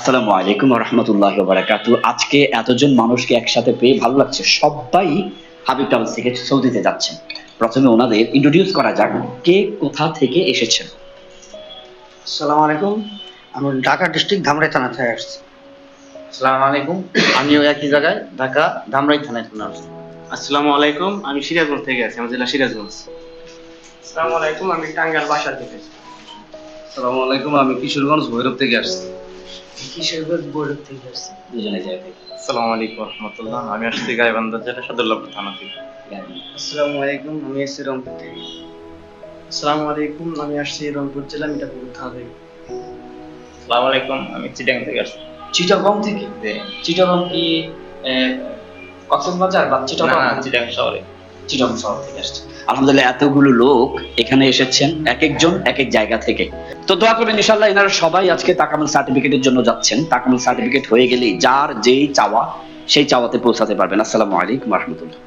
আসসালামু আলাইকুম ওয়া রাহমাতুল্লাহি ওয়া বারাকাতুহু। আজকে এতজন মানুষকে একসাথে পেয়ে ভালো লাগছে। সবাই হাবিব ট্রাভেলস থেকে সৌদিতে যাচ্ছেন। প্রথমে ওনাদের ইন্ট্রোডিউস করা যাক, কে কোথা থেকে এসেছেন। আসসালামু আলাইকুম। আমি ঢাকা ডিস্ট্রিক্ট ধামরাই থানা থেকে আসছি। আসসালামু আলাইকুম। আমিও একই জায়গায় ঢাকা ধামরাই থানায় আসছি। আসসালামু আলাইকুম, আমি সিরাজগঞ্জ থেকে আছি, আমার জেলা সিরাজগঞ্জ। আসসালামু আলাইকুম, আমি টাঙ্গাইল বাসার থেকে আসছি। আসসালামু আলাইকুম, আমি কিশোরগঞ্জ ভৈরব থেকে আসছি। কিশোরগঞ্জ বৈরব থেকে আসছি। দুজনে জায়গা থেকে। আসসালামু আলাইকুম রহমতুল্লাহ, আমি আসছি গাইবান্ধা জেলা সদরলাপুর থানা থেকে। আসসালামু আলাইকুম, আমি এসেছি রংপুর থেকে। আসসালামু আলাইকুম, আমি আসছি রংপুর জেলা মিঠাপুর থানা থেকে। আসসালামু আলাইকুম, আমি চিটাং থেকে আসছি। চিটাগং থেকে? চিটাগং কি কক্সবাজার বা চিটাগং? না, চিটাং শহরে। চিটাগং শহর থেকে আসছে। আলহামদুলিল্লাহ, এতগুলো লোক এখানে এসেছেন, এক একজন এক এক জায়গা থেকে। তো দোয়া করবেন ইনশাআল্লাহ এনারা সবাই আজকে তাকামুল সার্টিফিকেটের জন্য যাচ্ছেন। তাকামুল সার্টিফিকেট হয়ে গেলেই যার যেই চাওয়া সেই চাওয়াতে পৌঁছাতে পারবেন। আসসালামু আলাইকুম ওয়া রাহমাতুল্লাহ।